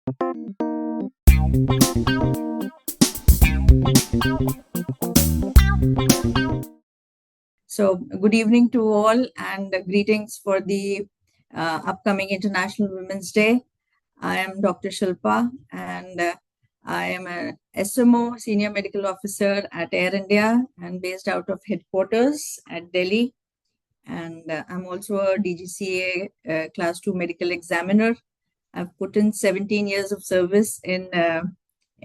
So, good evening to all and greetings for the upcoming International Women's Day. I am Dr. Shilpa and I am a SMO, Senior Medical Officer at Air India and based out of headquarters at Delhi. And I'm also a DGCA Class 2 Medical Examiner. I've put in 17 years of service in Air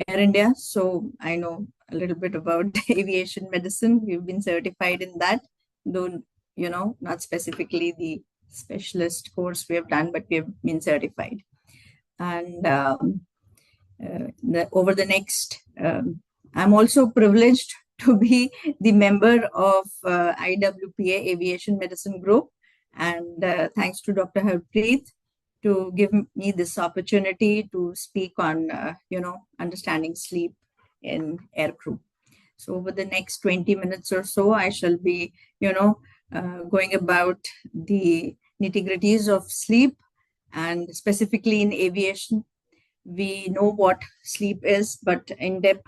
India, so I know a little bit about aviation medicine. We've been certified in that, though, not specifically the specialist course we have done, but we have been certified. And over the next, I'm also privileged to be the member of IWPA Aviation Medicine Group. And thanks to Dr. Harpreet to give me this opportunity to speak on, understanding sleep in aircrew. So over the next 20 minutes or so, I shall be, going about the nitty-gritties of sleep and specifically in aviation. We know what sleep is, but in depth,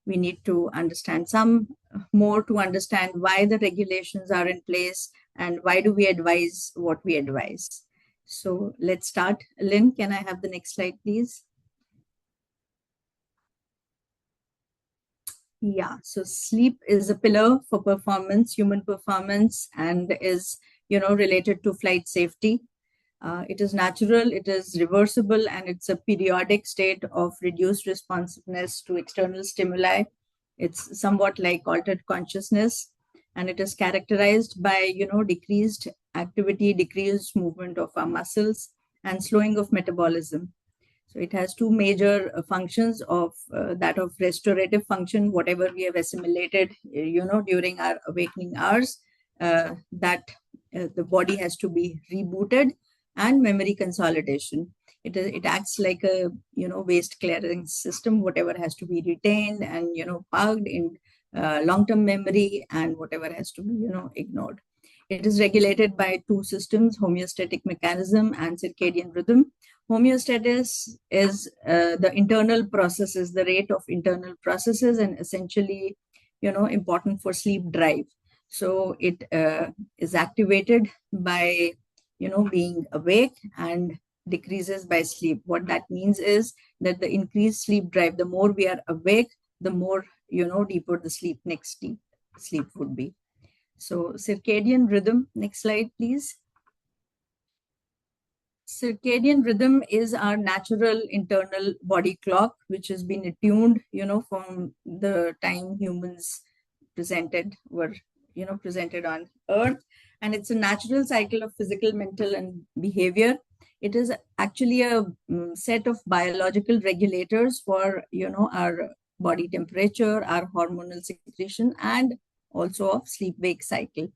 we need to understand some more to understand why the regulations are in place and why do we advise what we advise. So let's start. Lynn, can I have the next slide, please? Yeah, so sleep is a pillar for performance, human performance, and is, related to flight safety. It is natural, it is reversible, and it's a periodic state of reduced responsiveness to external stimuli. It's somewhat like altered consciousness, and it is characterized by, decreased activity, decreased movement of our muscles, and slowing of metabolism. So it has two major functions of that of restorative function, whatever we have assimilated, during our awakening hours, that the body has to be rebooted, and memory consolidation. It acts like a waste clearing system. Whatever has to be retained and parked in long-term memory, and whatever has to be ignored. It is regulated by two systems: homeostatic mechanism and circadian rhythm. Homeostasis is the internal processes, the rate of internal processes, and essentially, important for sleep drive. So it is activated by being awake and decreases by sleep. What that means is that the increased sleep drive, the more we are awake, the more deeper the next deep sleep would be. So circadian rhythm, next slide, please. Circadian rhythm is our natural internal body clock, which has been attuned, from the time humans were presented on Earth. And it's a natural cycle of physical, mental, and behavior. It is actually a set of biological regulators for, our body temperature, our hormonal secretion, and also of sleep-wake cycle.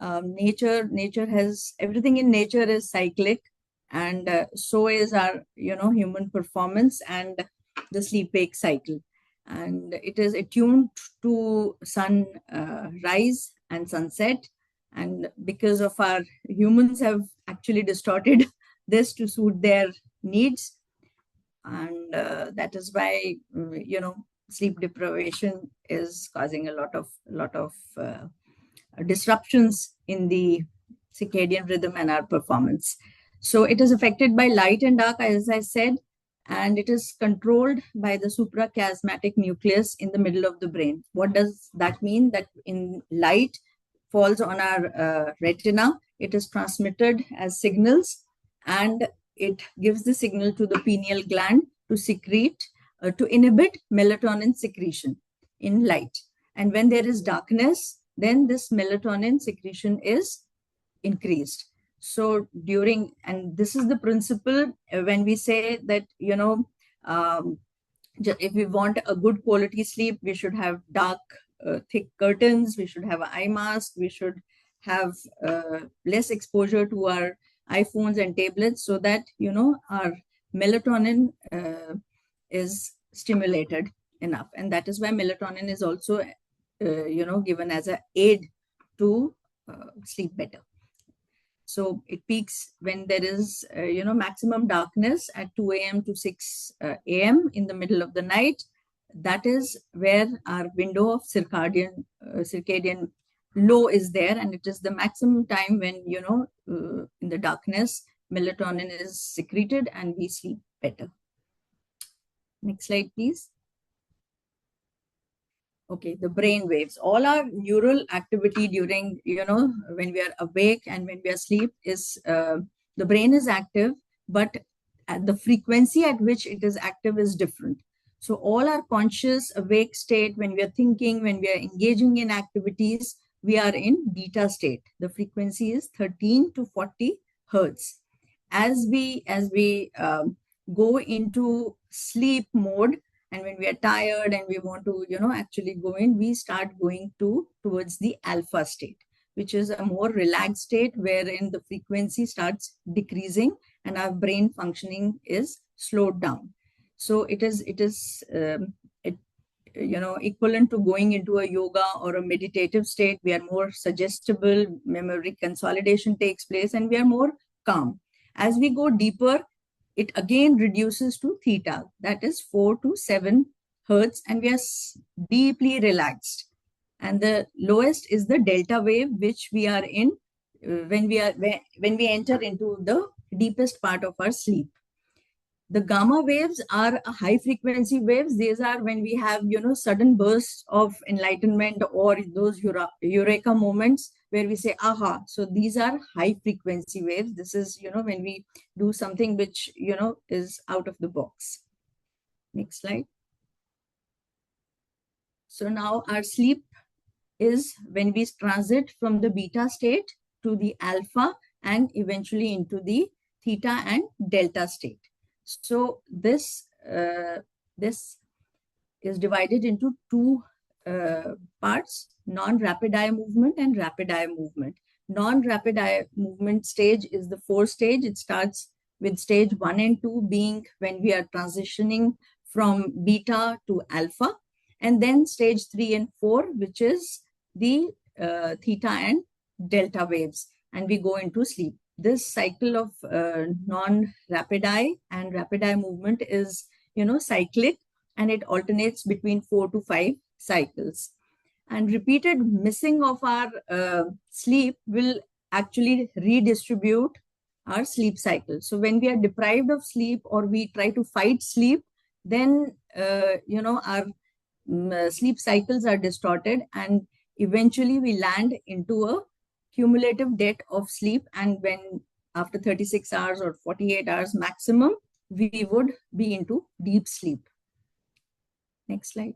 Nature has, everything in nature is cyclic, and so is our, human performance and the sleep-wake cycle. And it is attuned to sun rise and sunset. And because of our humans have actually distorted this to suit their needs, and that is why sleep deprivation is causing a lot of disruptions in the circadian rhythm and our performance. So it is affected by light and dark, as I said, and it is controlled by the suprachiasmatic nucleus in the middle of the brain. What does that mean? That in light falls on our retina, it is transmitted as signals, and it gives the signal to the pineal gland to secrete, to inhibit melatonin secretion in light. And when there is darkness, then this melatonin secretion is increased. So and this is the principle when we say that, if we want a good quality sleep, we should have dark, thick curtains, we should have an eye mask, we should have less exposure to our iPhones and tablets, so that, our melatonin is stimulated enough. And that is why melatonin is also, given as an aid to sleep better. So it peaks when there is, maximum darkness at 2 a.m. to 6 a.m. in the middle of the night. That is where our window of circadian low is there, and it is the maximum time when, in the darkness, melatonin is secreted and we sleep better. Next slide, please. Okay, the brain waves. All our neural activity during, when we are awake and when we are asleep is, the brain is active, but at the frequency at which it is active is different. So all our conscious awake state, when we are thinking, when we are engaging in activities, we are in beta state. The frequency is 13 to 40 hertz. As we go into sleep mode, and when we are tired and we want to, actually go in, we start going towards the alpha state, which is a more relaxed state wherein the frequency starts decreasing and our brain functioning is slowed down. So it is equivalent to going into a yoga or a meditative state. We are more suggestible, memory consolidation takes place, and we are more calm. As we go deeper, it again reduces to theta, that is 4 to 7 hertz, and we are deeply relaxed. And the lowest is the delta wave, which we are in when we enter into the deepest part of our sleep. The gamma waves are high frequency waves. These are when we have, sudden bursts of enlightenment or those eureka moments where we say, aha. So these are high frequency waves. This is, when we do something which, is out of the box. Next slide. So now our sleep is when we transit from the beta state to the alpha and eventually into the theta and delta state. So this is divided into two parts: non-rapid eye movement and rapid eye movement. Non-rapid eye movement stage is the fourth stage. It starts with stage 1 and 2 being when we are transitioning from beta to alpha, and then stage 3 and 4, which is the theta and delta waves, and we go into sleep. This cycle of non-rapid eye and rapid eye movement is, cyclic, and it alternates between 4 to 5 cycles. And repeated missing of our sleep will actually redistribute our sleep cycle. So when we are deprived of sleep or we try to fight sleep, then, our sleep cycles are distorted, and eventually we land into a cumulative debt of sleep. And when after 36 hours or 48 hours maximum, we would be into deep sleep. Next slide.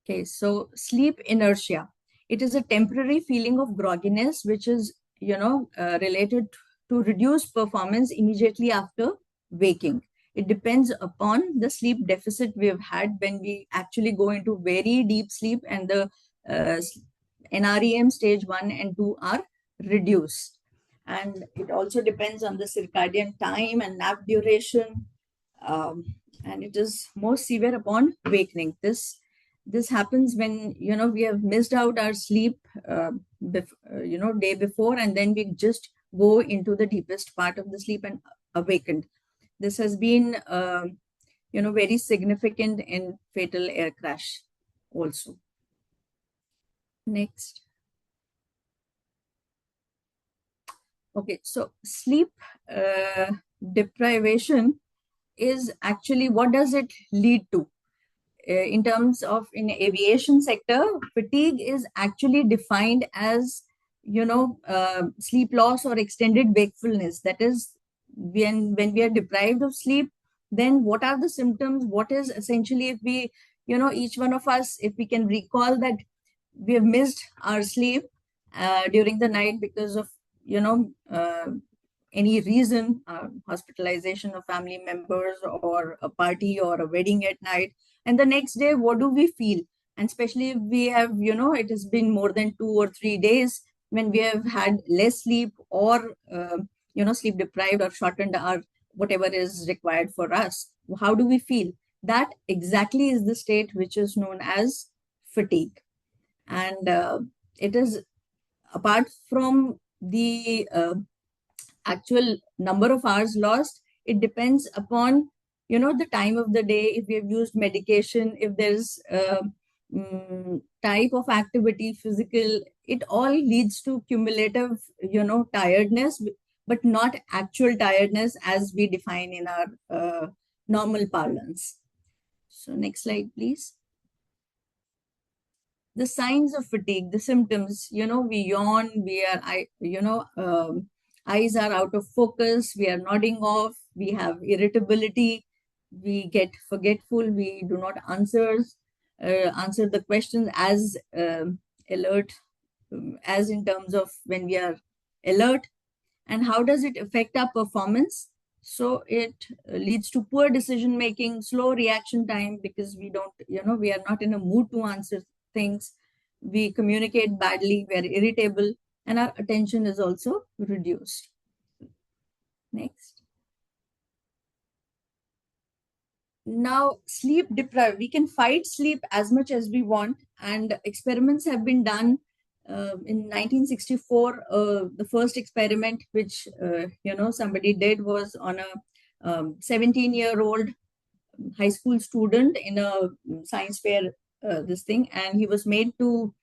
Okay, so sleep inertia. It is a temporary feeling of grogginess, which is, related to reduced performance immediately after waking. It depends upon the sleep deficit we have had when we actually go into very deep sleep, and the NREM stage 1 and 2 are reduced. And it also depends on the circadian time and nap duration. And it is most severe upon awakening. This happens when, we have missed out our sleep, day before, and then we just go into the deepest part of the sleep and awakened. This has been, very significant in fatal air crash also. Next. Okay, so sleep deprivation is actually, what does it lead to? In terms of in aviation sector, fatigue is actually defined as, sleep loss or extended wakefulness. That is, when we are deprived of sleep, then what are the symptoms? What is essentially, if we, each one of us, if we can recall that we have missed our sleep during the night because of, any reason, hospitalization of family members or a party or a wedding at night, and the next day, what do we feel? And especially if we have, it has been more than 2 or 3 days when we have had less sleep or, sleep deprived or shortened our whatever is required for us. How do we feel? That exactly is the state which is known as fatigue. And it is apart from the actual number of hours lost, it depends upon, the time of the day, if we have used medication, if there's type of activity, physical, it all leads to cumulative, tiredness, but not actual tiredness as we define in our normal parlance. So next slide, please. The signs of fatigue, the symptoms, we yawn, eyes are out of focus, we are nodding off, we have irritability, we get forgetful, we do not answer the questions as alert, as in terms of when we are alert. And how does it affect our performance? So it leads to poor decision making, slow reaction time, because we don't, we are not in a mood to answer things. We communicate badly, we are irritable, and our attention is also reduced. Next. Now, sleep deprived, we can fight sleep as much as we want, and experiments have been done. In 1964, the first experiment which somebody did was on a 17-year-old high school student in a science fair, this thing, and he was made to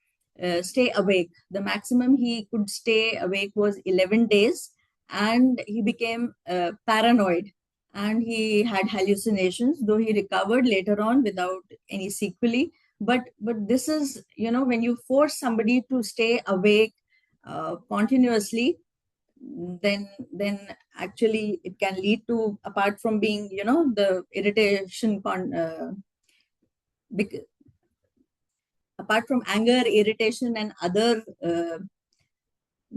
stay awake. The maximum he could stay awake was 11 days, and he became paranoid, and he had hallucinations, though he recovered later on without any sequelae. But this is, when you force somebody to stay awake continuously, then actually it can lead to, apart from being, the irritation, apart from anger, irritation, and other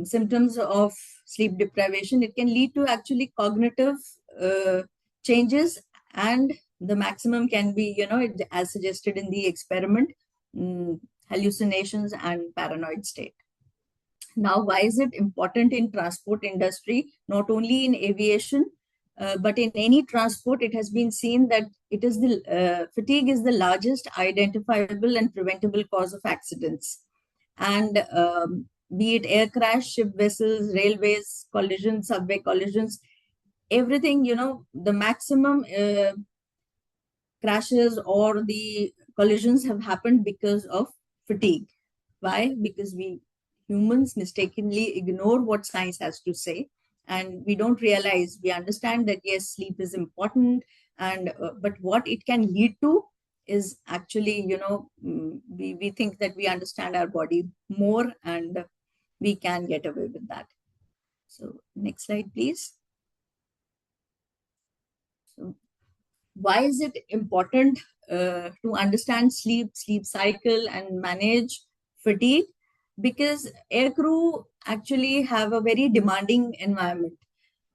symptoms of sleep deprivation, it can lead to actually cognitive changes, and the maximum can be, as suggested in the experiment, hallucinations and paranoid state. Now, why is it important in transport industry? Not only in aviation, but in any transport, it has been seen that it is the fatigue is the largest identifiable and preventable cause of accidents. And be it air crash, ship vessels, railways, collisions, subway collisions, everything, the maximum crashes or the collisions have happened because of fatigue. Why? Because we humans mistakenly ignore what science has to say, and we don't realize, we understand that yes, sleep is important, and but what it can lead to is actually, we think that we understand our body more, and we can get away with that. So next slide, please. So why is it important to understand sleep cycle, and manage fatigue? Because aircrew actually have a very demanding environment.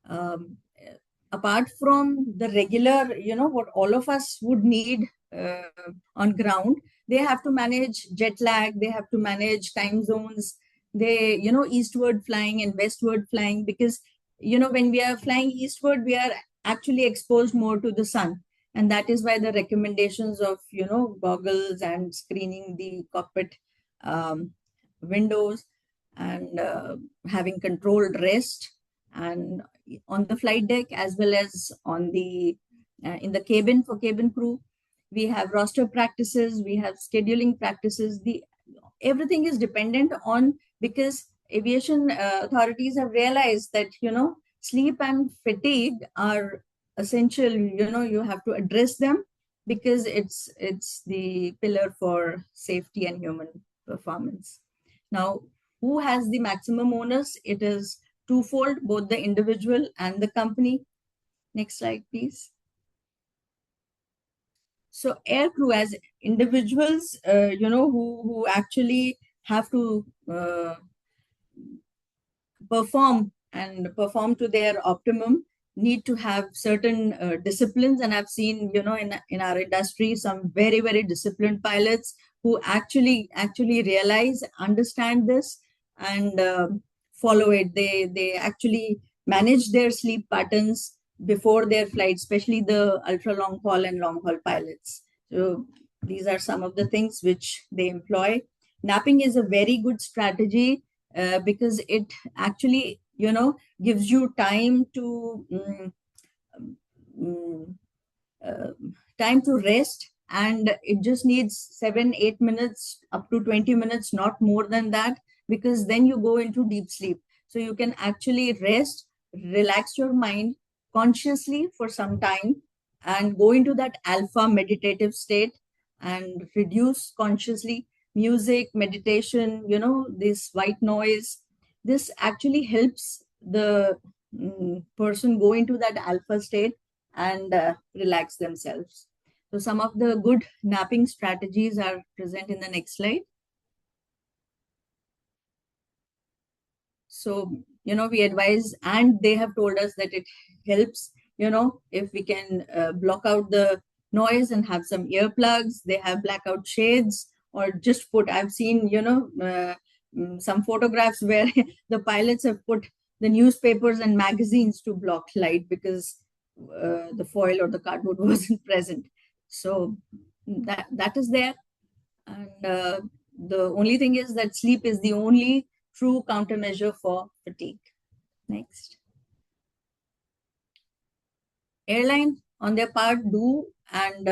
Um, Apart from the regular, what all of us would need on ground, they have to manage jet lag, they have to manage time zones, they, eastward flying and westward flying, because, when we are flying eastward, we are actually exposed more to the sun. And that is why the recommendations of, goggles and screening the cockpit windows, and having controlled rest, and on the flight deck as well as on the in the cabin. For cabin crew, we have roster practices, we have scheduling practices. The everything is dependent on, because aviation authorities have realized that, sleep and fatigue are essential. You have to address them, because it's the pillar for safety and human performance. Now, who has the maximum onus? It is twofold, both the individual and the company. Next slide, please. So aircrew as individuals, who actually have to perform to their optimum, need to have certain disciplines. And I've seen, in our industry, some very, very disciplined pilots who actually realize, understand this, and follow it. They actually manage their sleep patterns before their flight, especially the ultra long haul and long haul pilots. So these are some of the things which they employ. Napping is a very good strategy because it actually, gives you time to mm, uh, time to rest, and it just needs 7 8 minutes up to 20 minutes, not more than that, because then you go into deep sleep. So you can actually rest, relax your mind consciously for some time, and go into that alpha meditative state, and reduce consciously music, meditation, this white noise. This actually helps the person go into that alpha state and relax themselves. So some of the good napping strategies are present in the next slide. So, we advise, and they have told us that it helps, if we can block out the noise and have some earplugs. They have blackout shades, or just put, I've seen, some photographs where the pilots have put the newspapers and magazines to block light because the foil or the cardboard wasn't present. So that is there. And the only thing is that sleep is the only true countermeasure for fatigue. Next. Airline on their part do, and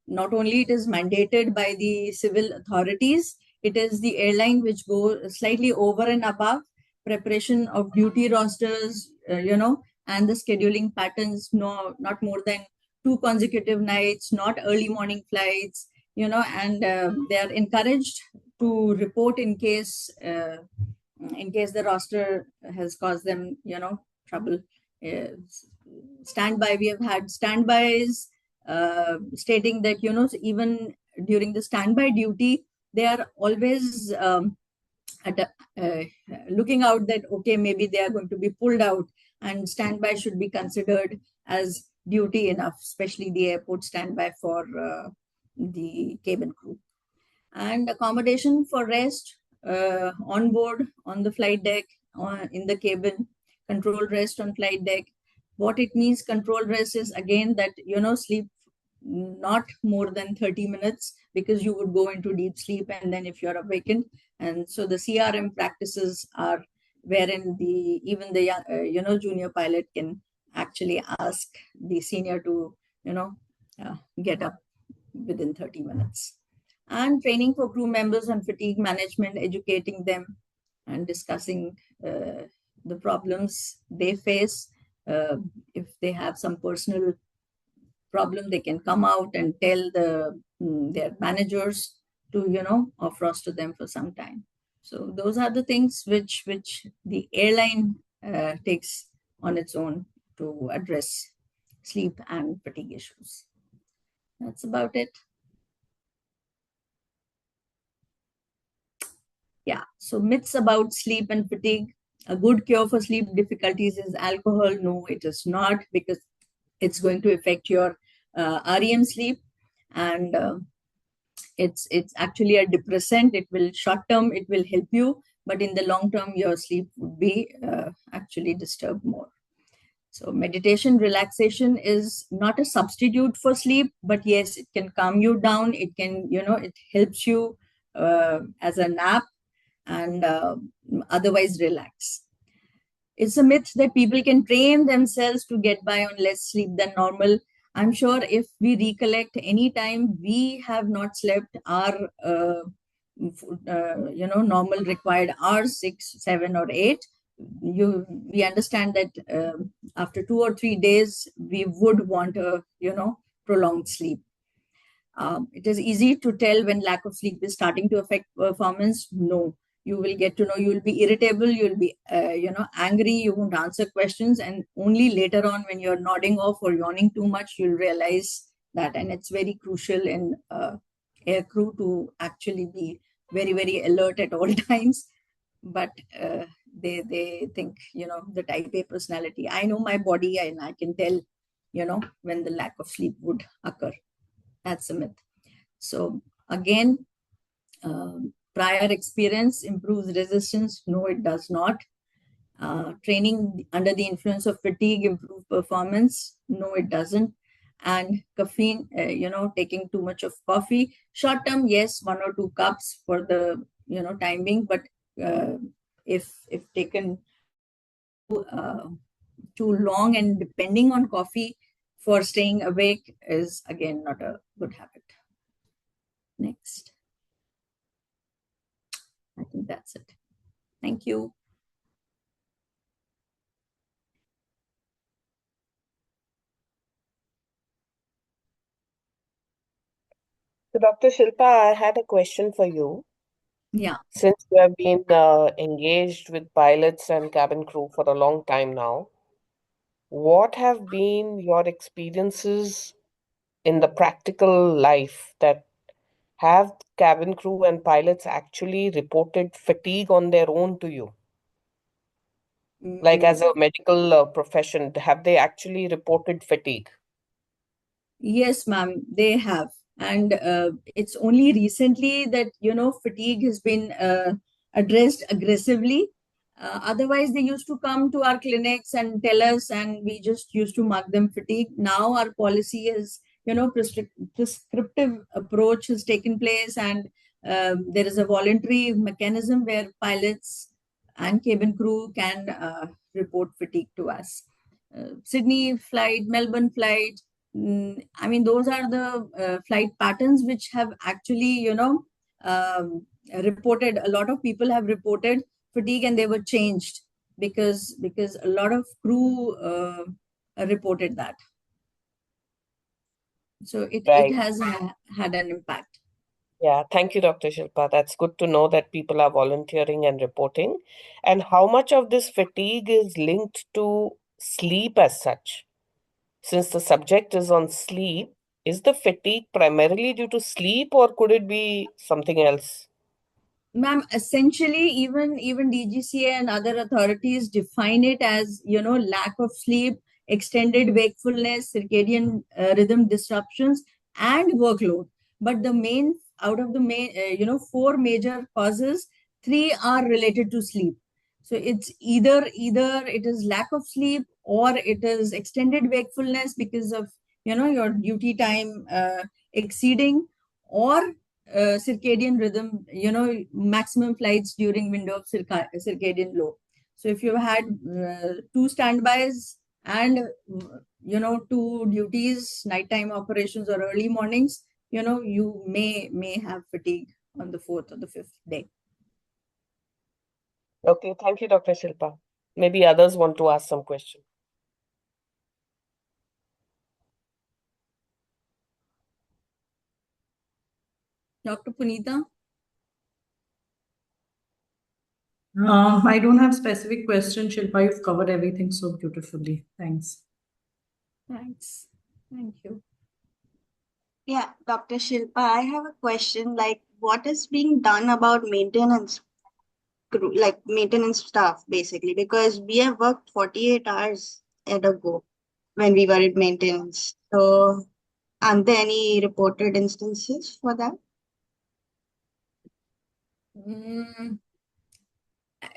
not only it is mandated by the civil authorities, it is the airline which go slightly over and above preparation of duty rosters, and the scheduling patterns. No, not more than 2 consecutive nights, not early morning flights, and they are encouraged to report in case the roster has caused them, trouble. uh, Standby, we have had standbys stating that, even during the standby duty, they are always at looking out that, okay, maybe they are going to be pulled out, and standby should be considered as duty enough, especially the airport standby for the cabin crew. And accommodation for rest on board, on the flight deck, in the cabin, controlled rest on flight deck. What it means, controlled rest, is again that, sleep not more than 30 minutes, because you would go into deep sleep and then if you're awakened. And so the CRM practices are wherein even the junior pilot can actually ask the senior to, get up within 30 minutes. And training for crew members on fatigue management, educating them and discussing the problems they face. If they have some personal problem, they can come out and tell their managers to, off roster them for some time. So those are the things which the airline takes on its own to address sleep and fatigue issues. That's about it. Yeah. So myths about sleep and fatigue. A good cure for sleep difficulties is alcohol. No, it is not, because it's going to affect your REM sleep, and it's actually a depressant. It will short term, it will help you, but in the long term, your sleep would be actually disturbed more. So meditation, relaxation is not a substitute for sleep, but yes, it can calm you down. It can, it helps you as a nap, and otherwise relax. It's a myth that people can train themselves to get by on less sleep than normal. I'm sure if we recollect any time we have not slept our normal required hours, 6 7 or 8, we understand that after 2 or 3 days we would want a prolonged sleep. It is easy to tell when lack of sleep is starting to affect performance. No, you will get to know, you will be irritable, you'll be angry, you won't answer questions, and only later on when you're nodding off or yawning too much, you'll realize that. And it's very crucial in aircrew to actually be very, very alert at all times. But they think, the type A personality, I know my body and I can tell, when the lack of sleep would occur. That's a myth. So again, prior experience improves resistance. No, it does not. Training under the influence of fatigue improves performance. No, it doesn't. And caffeine, taking too much of coffee, short term, yes, 1 or 2 cups for the, time being, but if taken uh, too long and depending on coffee for staying awake is again not a good habit. Next. I think that's it. Thank you. So, Dr. Shilpa, I had a question for you. Yeah. Since you have been engaged with pilots and cabin crew for a long time now, what have been your experiences in the practical life that have cabin crew and pilots actually reported fatigue on their own to you? Like as a Mm, medical profession, have they actually reported fatigue? yes, ma'am, they have. And it's only recently that, fatigue has been addressed aggressively. Otherwise, they used to come to our clinics and tell us, and we just used to mark them fatigue. Now, our policy is, prescriptive approach has taken place, and there is a voluntary mechanism where pilots and cabin crew can report fatigue to us. Sydney flight, Melbourne flight, I mean, those are the flight patterns which have actually, reported. A lot of people have reported fatigue, and they were changed because a lot of crew reported that. So it Right. has had an impact. Yeah, thank you, Dr. Shilpa. That's good to know that people are volunteering and reporting. And how much of this fatigue is linked to sleep as such? Since the subject is on sleep, is the fatigue primarily due to sleep or could it be something else? Ma'am, essentially, even DGCA and other authorities define it as, lack of sleep, extended wakefulness, circadian rhythm disruptions, and workload. But the main out of the main, four major causes, three are related to sleep. So it's either it is lack of sleep or it is extended wakefulness because of, your duty time exceeding, or circadian rhythm, maximum flights during window of circadian low. So if you've had two standbys and, two duties, nighttime operations or early mornings, you may have fatigue on the fourth or the fifth day. Okay, thank you, Dr. Shilpa. Maybe others want to ask some question. Dr. Punita? I don't have specific question, Shilpa. You've covered everything so beautifully. Thanks. Thanks. Thank you. Yeah, Dr. Shilpa, I have a question like what is being done about maintenance crew, like maintenance staff basically, because we have worked 48 hours at a go when we were in maintenance. So, aren't there any reported instances for that? Mm,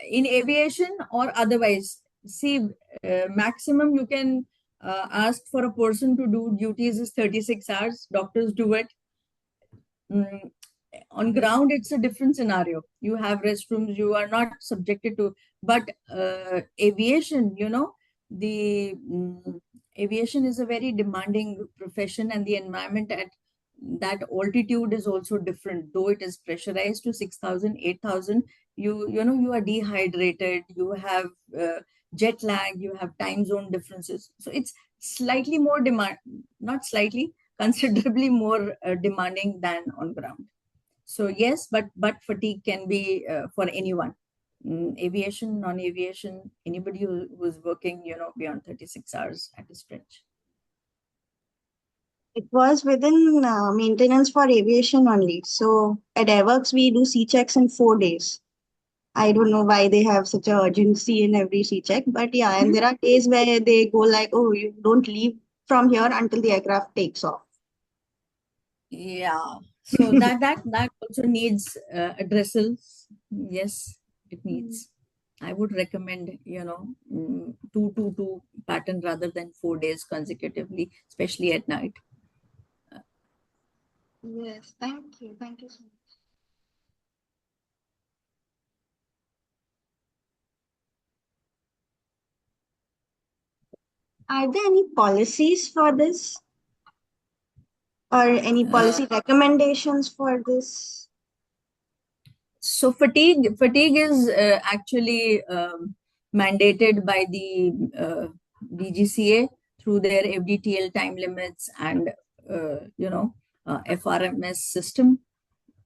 in aviation or otherwise, see, maximum you can ask for a person to do duties is 36 hours. Doctors do it. Mm, on ground it's a different scenario. You have restrooms, you are not subjected to. But aviation, the aviation is a very demanding profession, and the environment at that altitude is also different. Though it is pressurized to 6,000, 8,000, you are dehydrated, you have jet lag, you have time zone differences. So it's slightly more demand, not slightly, considerably more demanding than on ground. So yes, but fatigue can be for anyone. Aviation, non-aviation, anybody who's working, beyond 36 hours at a stretch. It was within maintenance for aviation only. So at Airworks, we do C checks in 4 days. I don't know why they have such a urgency in every C check, but yeah, and there are days where they go like, oh, you don't leave from here until the aircraft takes off. Yeah. So that also needs addressals. Yes, it needs. I would recommend, 2-2-2 pattern rather than 4 days consecutively, especially at night. Yes, thank you. Thank you so much. Are there any policies for this or any Uh, policy recommendations for this? so fatigue is actually mandated by the DGCA through their FDTL time limits and FRMS system.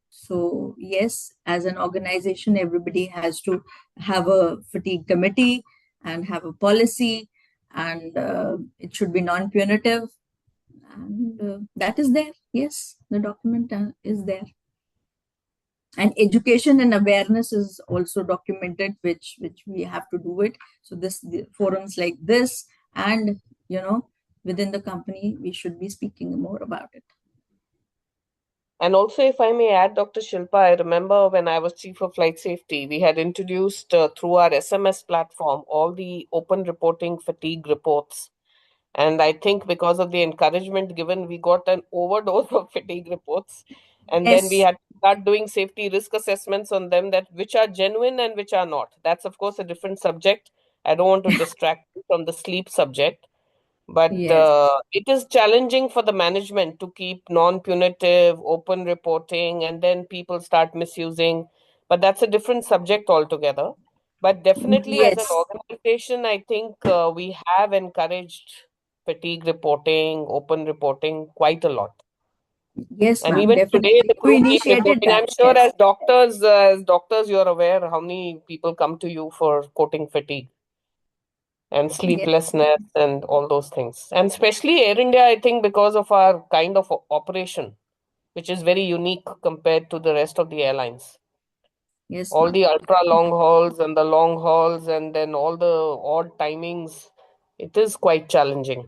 So yes, as an organization, everybody has to have a fatigue committee and have a policy, and it should be non-punitive, and that is there. Yes, the document is there, and education and awareness is also documented, which we have to do it. So the forums like this, and within the company, we should be speaking more about it. And also, if I may add, Dr. Shilpa, I remember when I was Chief of Flight Safety, we had introduced through our SMS platform all the open reporting fatigue reports. And I think because of the encouragement given, we got an overdose of fatigue reports. And then we Yes, had to start doing safety risk assessments on them, that which are genuine and which are not. That's, of course, a different subject. I don't want to distract you from the sleep subject. But yes, it is challenging for the management to keep non-punitive, open reporting, and then people start misusing. But that's a different subject altogether. But definitely, as an yes, organization, I think we have encouraged fatigue reporting, open reporting quite a lot. yes, And ma'am, even today, definitely. the You crew keep initiated reporting. that. I'm sure Yes, as doctors, you're aware how many people come to you for quoting fatigue and yes, sleeplessness and all those things. And especially Air India, I think, because of our kind of operation, which is very unique compared to the rest of the airlines. yes, All ma'am. the ultra long hauls and the long hauls, and then all the odd timings, it is quite challenging.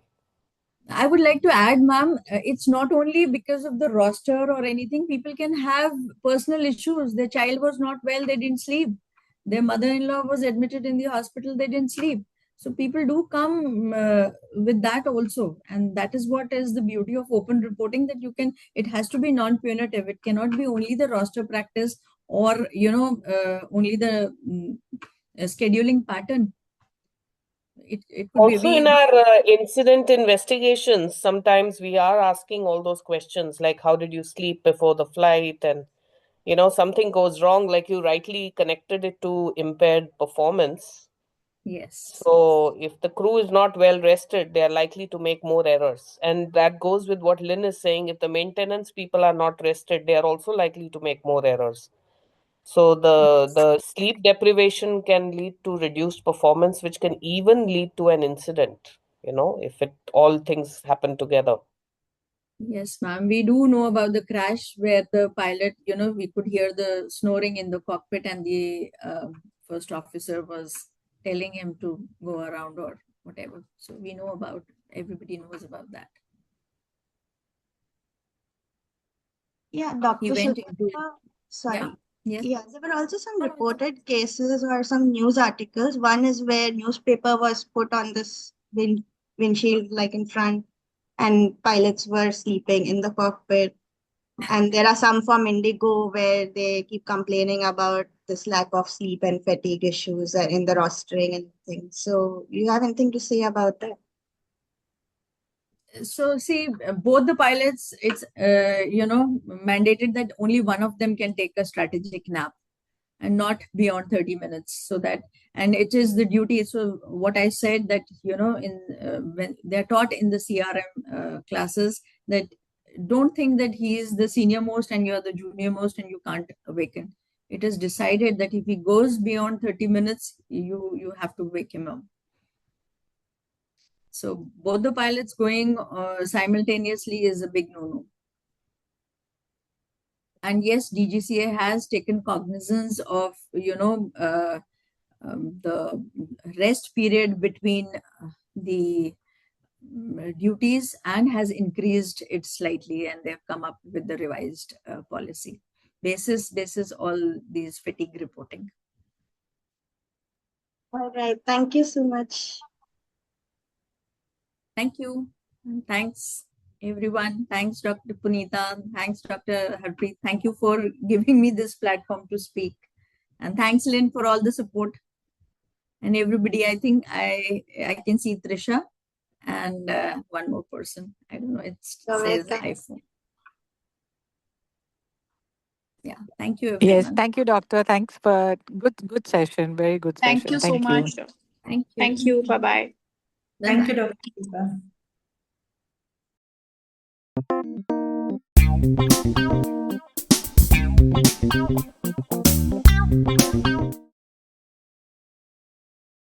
I would like to add, ma'am, it's not only because of the roster or anything. People can have personal issues. Their child was not well, they didn't sleep. Their mother-in-law was admitted in the hospital, they didn't sleep. So people do come with that also. And that is what is the beauty of open reporting, that it has to be non-punitive. It cannot be only the roster practice or, only the scheduling pattern. It could be, Also, in our incident investigations, sometimes we are asking all those questions like, how did you sleep before the flight? And something goes wrong, like you rightly connected it to impaired performance. yes. So if the crew is not well rested, they are likely to make more errors. And that goes with what Lynn is saying. If the maintenance people are not rested, they are also likely to make more errors. So the sleep deprivation can lead to reduced performance, which can even lead to an incident, if all things happen together. Yes, ma'am. We do know about the crash where the pilot, we could hear the snoring in the cockpit, and the first officer was telling him to go around or whatever. So we know about, everybody knows about that. Yeah, He Dr. went Shilpa, into, yeah, sorry. yes. Yeah, there were also some reported cases or some news articles. One is where newspaper was put on this windshield, like in front, and pilots were sleeping in the cockpit. And there are some from Indigo where they keep complaining about this lack of sleep and fatigue issues in the rostering and things. So, you have anything to say about that? So see, both the pilots, it's mandated that only one of them can take a strategic nap, and not beyond 30 minutes, so that, and it is the duty. So what I said, that in when they're taught in the CRM classes, that don't think that he is the senior most and you're the junior most and you can't awaken. It is decided that if he goes beyond 30 minutes, you have to wake him up. So both the pilots going simultaneously is a big no-no. And yes, DGCA has taken cognizance of the rest period between the duties, and has increased it slightly, and they've come up with the revised policy basis all these fatigue reporting. All right. Thank you so much. Thank you. And thanks everyone. Thanks Dr. Punita. Thanks Dr. Harpreet. Thank you for giving me this platform to speak. And thanks Lynn for all the support. And everybody, I think I can see Trisha and one more person. I don't know. It You're says welcome. iPhone. Yeah. Thank you, Yes, everyone. thank you, doctor. Thanks for good session. Very good Thank session. you so Thank you. much. Thank you. Thank you. Bye-bye. Thank Bye-bye. you, Dr. Shilpa.